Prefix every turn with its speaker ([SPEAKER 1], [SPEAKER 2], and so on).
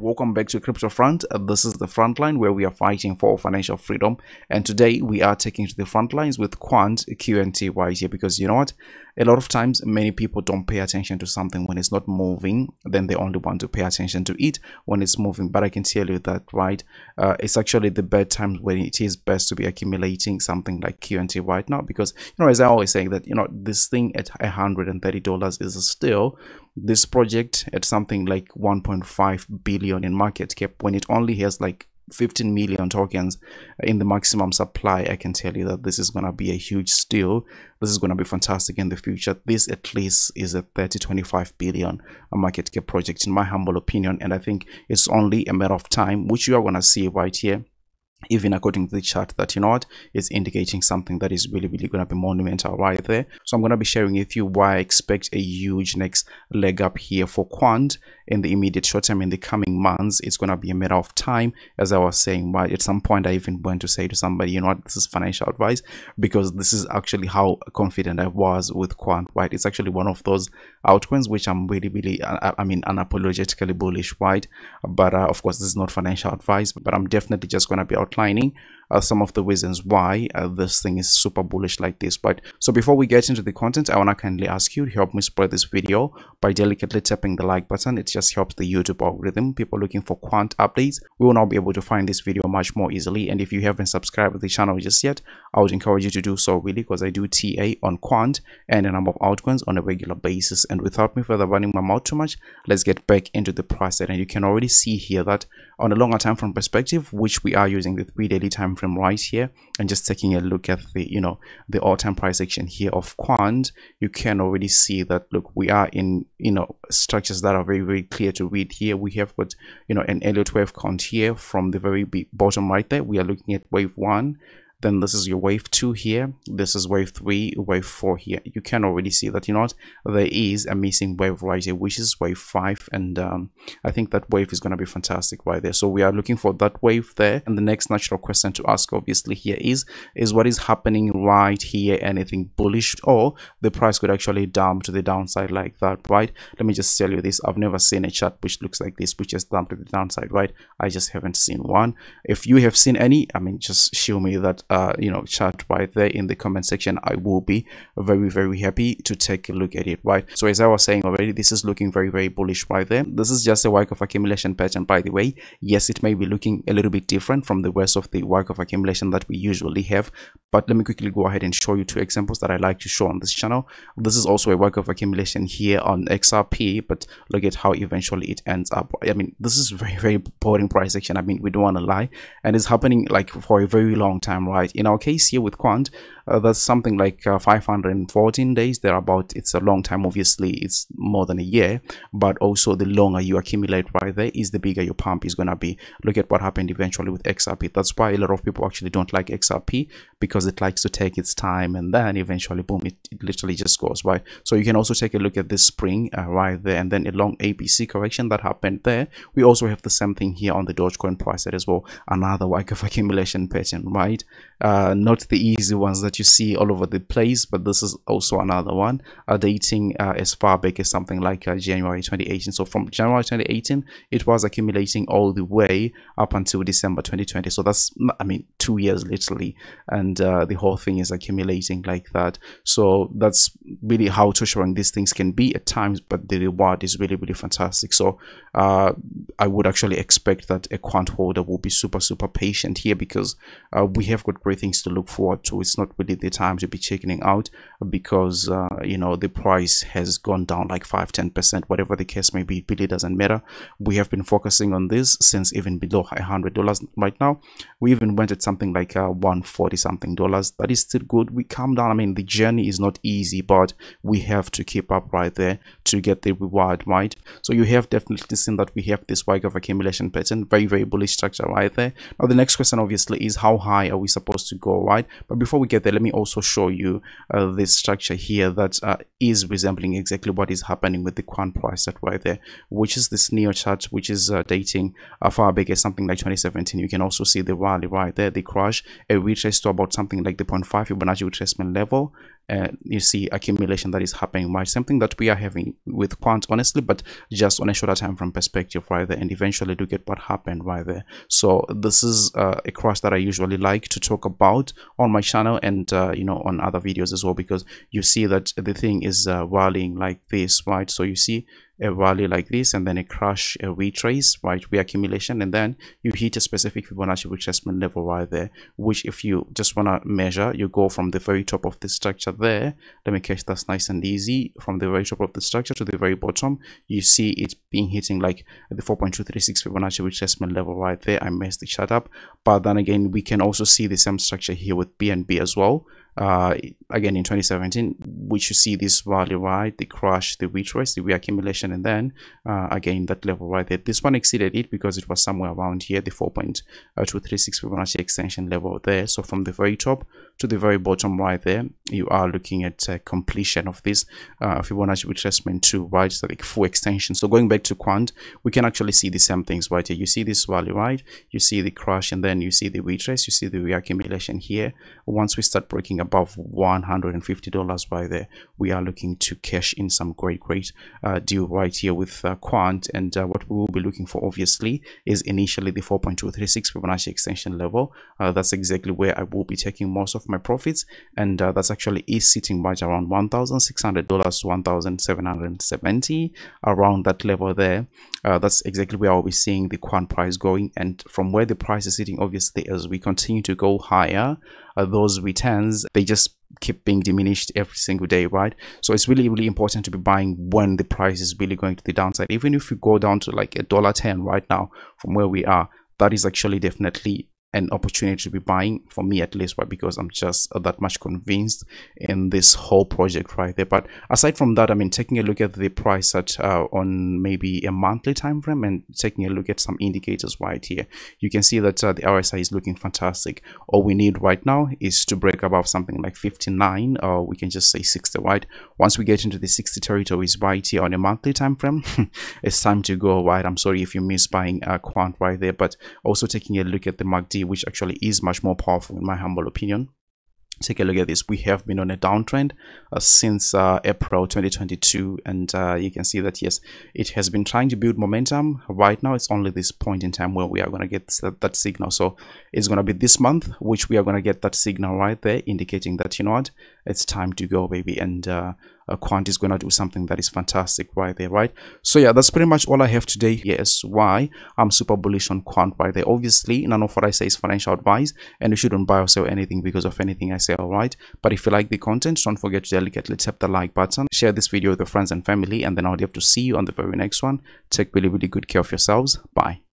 [SPEAKER 1] welcome back to Crypto Front. This is the front line where we are fighting for financial freedom, and today we are taking to the front lines with Quant QNT right here, because you know what, a lot of times many people don't pay attention to something when it's not moving, then they only want to pay attention to it when it's moving. But I can tell you that it's actually the bad times when it is best to be accumulating something like QNT right now, because as I always say that this thing at $130 is still this project at something like 1.5 billion in market cap when it only has like 15 million tokens in the maximum supply. I can tell you that this is going to be a huge steal. This is going to be fantastic in the future. This at least is a 30-25 billion market cap project in my humble opinion, and I think it's only a matter of time, which you are going to see right here. Even according to the chart, that it's indicating something that is really going to be monumental right there. So I'm going to be sharing with you why I expect a huge next leg up here for Quant in the immediate short term. In the coming months, it's going to be a matter of time. As I was saying, at some point I even went to say to somebody, this is financial advice, because this is actually how confident I was with Quant. It's actually one of those altcoins which I'm really unapologetically bullish, but of course this is not financial advice, but I'm definitely just going to be outlining some of the reasons why this thing is super bullish like this. So before we get into the content, I want to kindly ask you to help me spread this video by delicately tapping the like button. It just helps the YouTube algorithm. People looking for Quant updates will now be able to find this video much more easily. And if you haven't subscribed to the channel just yet, I would encourage you to do so, really, because I do TA on Quant and a number of altcoins on a regular basis. And without me further running my mouth too much, let's get back into the price set. And you can already see here that on a longer time frame perspective, which we are using the 3 daily time frame right here, and just taking a look at the the all-time price action here of Quant, you can already see that, look, we are in structures that are very clear to read here. We have got an Elliott wave count here from the very bottom right there. We are looking at wave 1. Then this is your wave 2 here, this is wave 3, wave 4 here. You can already see that there is a missing wave right here, which is wave 5, and I think that wave is going to be fantastic right there. So we are looking for that wave there, and the next natural question to ask obviously here is what is happening right here? Anything bullish, or the price could actually dump to the downside like that, right? Let me just tell you this, I've never seen a chart which looks like this, which is dumped to the downside, right? I just haven't seen one. If you have seen any, just show me that chart right there in the comment section. I will be very happy to take a look at it, right? So as I was saying already, this is looking very bullish right there. This is just a work of accumulation pattern, by the way. Yes, it may be looking a little bit different from the rest of the work of accumulation that we usually have, but let me quickly go ahead and show you 2 examples that I like to show on this channel. This is also a work of accumulation here on XRP, but look at how eventually it ends up. This is very boring price action. We don't want to lie, and it's happening like for a very long time, right? In our case here with Quant, that's something like 514 days thereabout. It's a long time. Obviously it's more than a year, but also the longer you accumulate right there is the bigger your pump is gonna be. Look at what happened eventually with XRP. That's why a lot of people actually don't like XRP, because it likes to take its time, and then eventually boom, it literally just goes, right? So you can also take a look at this spring right there, and then a long ABC correction that happened there. We also have the same thing here on the Dogecoin price set as well, another work of accumulation pattern, right? Not the easy ones that you see all over the place, but this is also another one dating as far back as something like January 2018. So from January 2018 it was accumulating all the way up until December 2020. So that's 2 years literally, and the whole thing is accumulating like that. So that's really how torturing these things can be at times, but the reward is really fantastic. So I would actually expect that a Quant holder will be super patient here, because we have got great things to look forward to. It's not really the time to be checking out, because the price has gone down like 5-10%, whatever the case may be. It really doesn't matter. We have been focusing on this since even below $100 right now. We even went at something like $140 something. That is still good. We come down. The journey is not easy, but we have to keep up right there to get the reward, right? So you have definitely seen that we have this work of accumulation pattern, very bullish structure right there. Now the next question obviously is, how high are we supposed to go, right? But before we get there, let me also show you this structure here that is resembling exactly what is happening with the Quant price set right there, which is this neo chart, which is dating far back as something like 2017. You can also see the rally right there, the crash, a retrace to about something like the 0.5 Fibonacci retracement level, you see accumulation that is happening, right? Something that we are having with Quant, honestly, but just on a shorter time frame perspective, right there, and eventually look at what happened right there. So this is a crash that I usually like to talk about on my channel, and you know, on other videos as well, because you see that the thing is rallying like this, right? So you see a rally like this, and then a crash, a retrace, right, reaccumulation, and then you hit a specific Fibonacci retracement level right there, which if you just want to measure, you go from the very top of the structure there. Let me catch that's nice and easy. From the very top of the structure to the very bottom, you see it being hitting like the 4.236 Fibonacci retracement level right there. I messed the chart up, but then again, we can also see the same structure here with BNB as well. Again in 2017, which you see this value, right, the crash, the retrace, the reaccumulation, and then again that level right there. This one exceeded it because it was somewhere around here, the 4.236 Fibonacci extension level there. So from the very top to the very bottom right there, you are looking at completion of this Fibonacci retracement 2, right? So like full extension. So going back to Quant, we can actually see the same things right here. You see this value, right? You see the crash, and then you see the retrace, you see the reaccumulation here. Once we start breaking above $150 right there, we are looking to cash in some great deal right here with Quant. And what we will be looking for obviously is initially the 4.236 Fibonacci extension level. That's exactly where I will be taking most of my profits, and that's actually is sitting right around $1,600 to $1,770, around that level there. That's exactly where I'll be seeing the Quant price going, and from where the price is sitting, obviously as we continue to go higher, those returns, they just keep being diminished every single day, right? So it's really important to be buying when the price is really going to the downside. Even if we go down to like $1.10 right now from where we are, that is actually definitely an opportunity to be buying, for me at least, right? Because I'm just that much convinced in this whole project right there. But aside from that, I mean, taking a look at the price at on maybe a monthly time frame, and taking a look at some indicators right here, you can see that the RSI is looking fantastic. All we need right now is to break above something like 59, or we can just say 60, right? Once we get into the 60 territories right here on a monthly time frame, it's time to go, right? I'm sorry if you miss buying Quant right there, but also taking a look at the MACD, which actually is much more powerful in my humble opinion. Take a look at this. We have been on a downtrend since April 2022, and you can see that yes, it has been trying to build momentum. Right now it's only this point in time where we are going to get that signal. So it's going to be this month which we are going to get that signal right there, indicating that, you know what, it's time to go, baby. And Quant is going to do something that is fantastic right there, right? So yeah, that's pretty much all I have today. Yes, why I'm super bullish on Quant right there. Obviously, none of what I say is financial advice, and you shouldn't buy or sell anything because of anything I say, all right? But if you like the content, don't forget to delicately tap the like button, share this video with your friends and family, and then I'll have to see you on the very next one. Take really good care of yourselves. Bye.